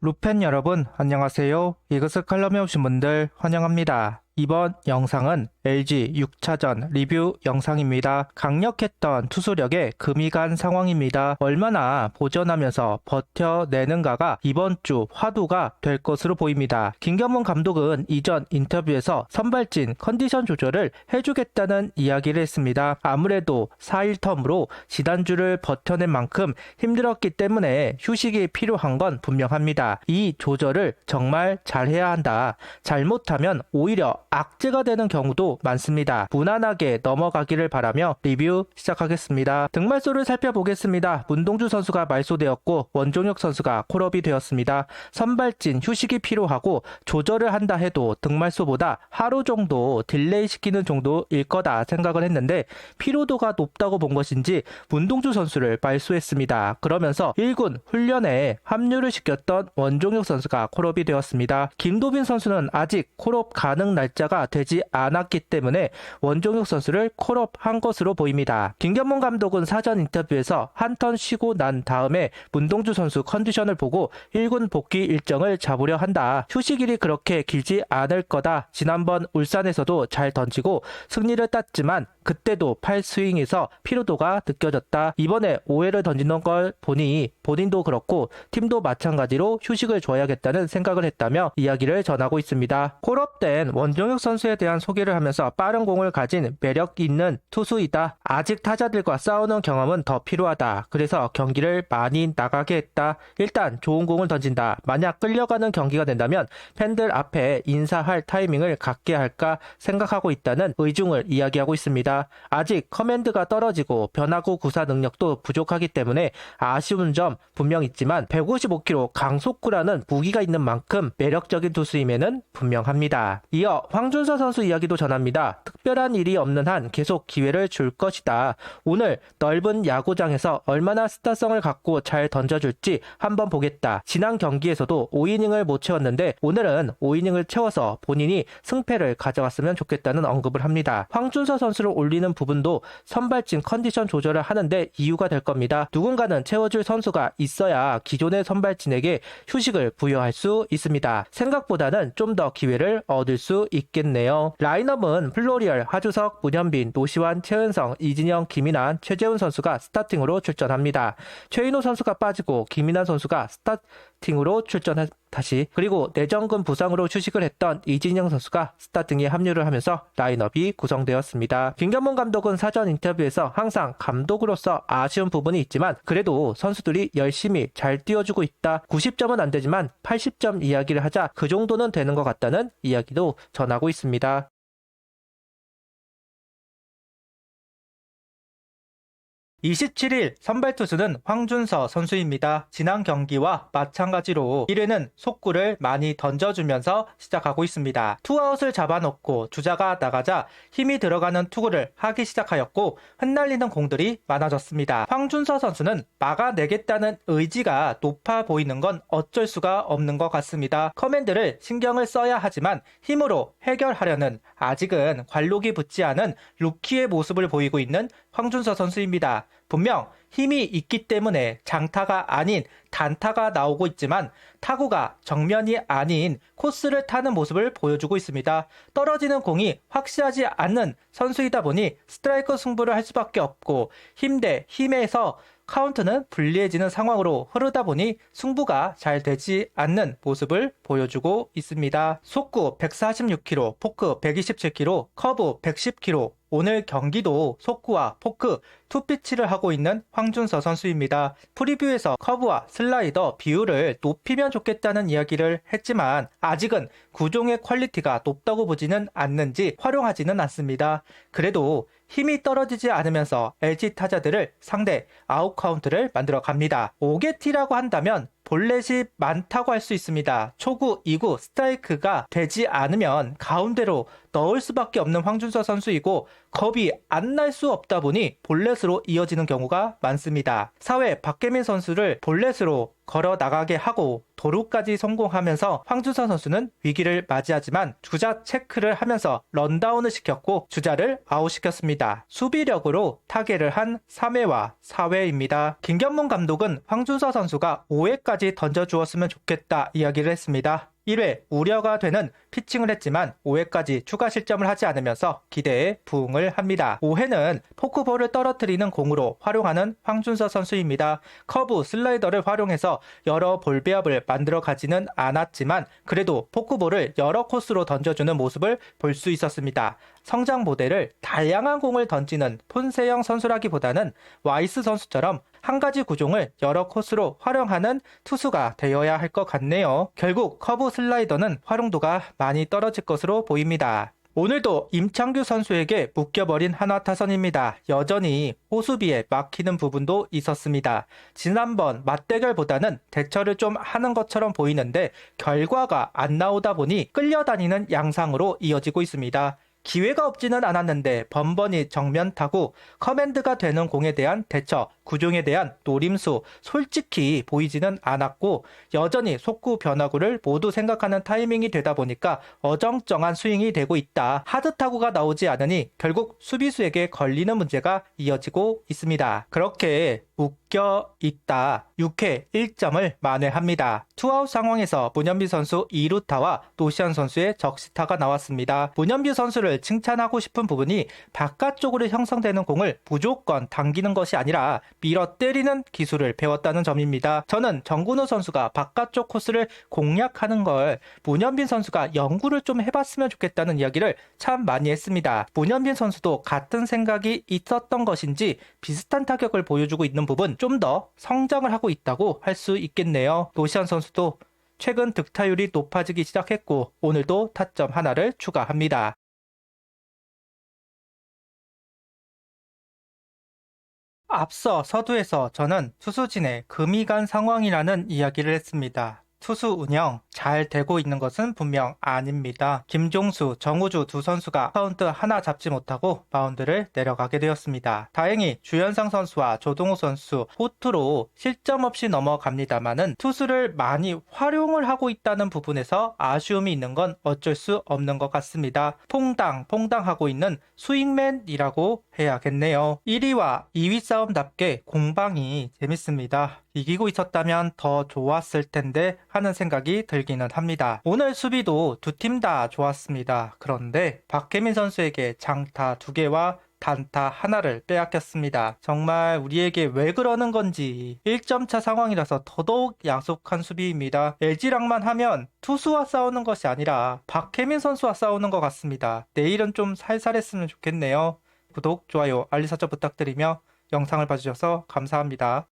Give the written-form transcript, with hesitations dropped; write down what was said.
루팬 여러분 안녕하세요. 이것을 칼럼에 오신 분들 환영합니다. 이번 영상은 LG 6차전 리뷰 영상입니다. 강력했던 투수력에 금이 간 상황입니다. 얼마나 보전하면서 버텨내는가가 이번 주 화두가 될 것으로 보입니다. 김경문 감독은 이전 인터뷰에서 선발진 컨디션 조절을 해주겠다는 이야기를 했습니다. 아무래도 4일 텀으로 지난주를 버텨낸 만큼 힘들었기 때문에 휴식이 필요한 건 분명합니다. 이 조절을 정말 잘해야 한다. 잘못하면 오히려 악재가 되는 경우도 많습니다. 무난하게 넘어가기를 바라며 리뷰 시작하겠습니다. 등말소를 살펴보겠습니다. 문동주 선수가 말소되었고 원종혁 선수가 콜업이 되었습니다. 선발진 휴식이 필요하고 조절을 한다 해도 등말소보다 하루 정도 딜레이 시키는 정도일 거다 생각을 했는데 피로도가 높다고 본 것인지 문동주 선수를 말소했습니다. 그러면서 1군 훈련에 합류를 시켰던 원종혁 선수가 콜업이 되었습니다. 김도빈 선수는 아직 콜업 가능 날짜가 되지 않았기 때문에 원종혁 선수를 콜업한 것으로 보입니다. 김경문 감독은 사전 인터뷰에서 한 턴 쉬고 난 다음에 문동주 선수 컨디션을 보고 1군 복귀 일정을 잡으려 한다. 휴식일이 그렇게 길지 않을 거다. 지난번 울산에서도 잘 던지고 승리를 땄지만 그때도 8스윙에서 피로도가 느껴졌다. 이번에 5회를 던지는 걸 보니 본인도 그렇고 팀도 마찬가지로 휴식을 줘야겠다는 생각을 했다며 이야기를 전하고 있습니다. 콜업된 원종혁 선수에 대한 소개를 하면서 빠른 공을 가진 매력 있는 투수이다. 아직 타자들과 싸우는 경험은 더 필요하다. 그래서 경기를 많이 나가게 했다. 일단 좋은 공을 던진다. 만약 끌려가는 경기가 된다면 팬들 앞에 인사할 타이밍을 갖게 할까 생각하고 있다는 의중을 이야기하고 있습니다. 아직 커맨드가 떨어지고 변화구 구사 능력도 부족하기 때문에 아쉬운 점 분명 있지만 155km 강속구라는 무기가 있는 만큼 매력적인 투수임에는 분명합니다. 이어 황준서 선수 이야기도 전합니다. 특별한 일이 없는 한 계속 기회를 줄 것이다. 오늘 넓은 야구장에서 얼마나 스타성을 갖고 잘 던져줄지 한번 보겠다. 지난 경기에서도 5이닝을 못 채웠는데 오늘은 5이닝을 채워서 본인이 승패를 가져갔으면 좋겠다는 언급을 합니다. 황준서 선수를 올리는 부분도 선발진 컨디션 조절을 하는데 이유가 될 겁니다. 누군가는 채워줄 선수가 있어야 기존의 선발진에게 휴식을 부여할 수 있습니다. 생각보다는 좀 더 기회를 얻을 수 있겠네요. 라인업은 플로리얼, 하주석, 문현빈, 노시환, 최은성, 이진영, 김인환, 최재훈 선수가 스타팅으로 출전합니다. 최인호 선수가 빠지고 김인환 선수가 스타팅으로 그리고 내정근 부상으로 휴식을 했던 이진영 선수가 스타팅에 합류를 하면서 라인업이 구성되었습니다. 김경문 감독은 사전 인터뷰에서 항상 감독으로서 아쉬운 부분이 있지만 그래도 선수들이 열심히 잘 뛰어주고 있다. 90점은 안 되지만 80점 이야기를 하자 그 정도는 되는 것 같다는 이야기도 전하고 있습니다. 27일 선발 투수는 황준서 선수입니다. 지난 경기와 마찬가지로 1회는 속구를 많이 던져주면서 시작하고 있습니다. 투아웃을 잡아놓고 주자가 나가자 힘이 들어가는 투구를 하기 시작하였고 흩날리는 공들이 많아졌습니다. 황준서 선수는 막아내겠다는 의지가 높아 보이는 건 어쩔 수가 없는 것 같습니다. 커맨드를 신경을 써야 하지만 힘으로 해결하려는 아직은 관록이 붙지 않은 루키의 모습을 보이고 있는 황준서 선수입니다. 분명 힘이 있기 때문에 장타가 아닌 단타가 나오고 있지만 타구가 정면이 아닌 코스를 타는 모습을 보여주고 있습니다. 떨어지는 공이 확실하지 않는 선수이다 보니 스트라이크 승부를 할 수밖에 없고 힘 대 힘에서 카운트는 불리해지는 상황으로 흐르다 보니 승부가 잘 되지 않는 모습을 보여주고 있습니다. 속구 146km, 포크 127km, 커브 110km, 오늘 경기도 속구와 포크 투피치를 하고 있는 황준서 선수입니다. 프리뷰에서 커브와 슬라이더 비율을 높이면 좋겠다는 이야기를 했지만 아직은 구종의 퀄리티가 높다고 보지는 않는지 활용하지는 않습니다. 그래도 힘이 떨어지지 않으면서 LG 타자들을 상대 아웃 카운트를 만들어 갑니다. 오게티라고 한다면 볼넷이 많다고 할 수 있습니다. 초구, 2구, 스트라이크가 되지 않으면 가운데로 넣을 수밖에 없는 황준서 선수이고 겁이 안 날 수 없다 보니 볼넷으로 이어지는 경우가 많습니다. 4회 박계민 선수를 볼넷으로 걸어 나가게 하고 도루까지 성공하면서 황준서 선수는 위기를 맞이하지만 주자 체크를 하면서 런다운을 시켰고 주자를 아웃시켰습니다. 수비력으로 타계를 한 3회와 4회입니다. 김견문 감독은 황준서 선수가 5회까지 던져주었으면 좋겠다 이야기를 했습니다. 1회 우려가 되는 피칭을 했지만 5회까지 추가 실점을 하지 않으면서 기대에 부응을 합니다. 5회는 포크볼을 떨어뜨리는 공으로 활용하는 황준서 선수입니다. 커브, 슬라이더를 활용해서 여러 볼 배합을 만들어 가지는 않았지만 그래도 포크볼을 여러 코스로 던져주는 모습을 볼 수 있었습니다. 성장 모델을 다양한 공을 던지는 폰세영 선수라기보다는 와이스 선수처럼 한 가지 구종을 여러 코스로 활용하는 투수가 되어야 할 것 같네요. 결국 커브 슬라이더는 활용도가 많이 떨어질 것으로 보입니다. 오늘도 임창규 선수에게 묶여버린 한화 타선입니다. 여전히 호수비에 막히는 부분도 있었습니다. 지난번 맞대결보다는 대처를 좀 하는 것처럼 보이는데 결과가 안 나오다 보니 끌려다니는 양상으로 이어지고 있습니다. 기회가 없지는 않았는데 번번이 정면 타고 커맨드가 되는 공에 대한 대처, 구종에 대한 노림수 솔직히 보이지는 않았고 여전히 속구 변화구를 모두 생각하는 타이밍이 되다 보니까 어정쩡한 스윙이 되고 있다. 하드 타구가 나오지 않으니 결국 수비수에게 걸리는 문제가 이어지고 있습니다. 그렇게 묶여 있다. 6회 1점을 만회합니다. 투아웃 상황에서 문현비 선수 2루타와 노시안 선수의 적시타가 나왔습니다. 문현비 선수를 칭찬하고 싶은 부분이 바깥쪽으로 형성되는 공을 무조건 당기는 것이 아니라 밀어 때리는 기술을 배웠다는 점입니다. 저는 정근우 선수가 바깥쪽 코스를 공략하는 걸 문현빈 선수가 연구를 좀 해봤으면 좋겠다는 이야기를 참 많이 했습니다. 문현빈 선수도 같은 생각이 있었던 것인지 비슷한 타격을 보여주고 있는 부분 좀 더 성장을 하고 있다고 할 수 있겠네요. 노시안 선수도 최근 득타율이 높아지기 시작했고 오늘도 타점 하나를 추가합니다. 앞서 서두에서 저는 투수진의 금이 간 상황이라는 이야기를 했습니다. 투수 운영 잘 되고 있는 것은 분명 아닙니다. 김종수, 정우주 두 선수가 카운트 하나 잡지 못하고 마운드를 내려가게 되었습니다. 다행히 주현상 선수와 조동우 선수 호투로 실점 없이 넘어갑니다만은 투수를 많이 활용을 하고 있다는 부분에서 아쉬움이 있는 건 어쩔 수 없는 것 같습니다. 퐁당퐁당하고 있는 스윙맨이라고 해야겠네요. 1위와 2위 싸움답게 공방이 재밌습니다. 이기고 있었다면 더 좋았을 텐데 하는 생각이 들기는 합니다. 오늘 수비도 두 팀 다 좋았습니다. 그런데 박혜민 선수에게 장타 2개와 단타 하나를 빼앗겼습니다. 정말 우리에게 왜 그러는 건지 1점차 상황이라서 더더욱 야속한 수비입니다. LG랑만 하면 투수와 싸우는 것이 아니라 박혜민 선수와 싸우는 것 같습니다. 내일은 좀 살살했으면 좋겠네요. 구독, 좋아요, 알림 설정 부탁드리며 영상을 봐주셔서 감사합니다.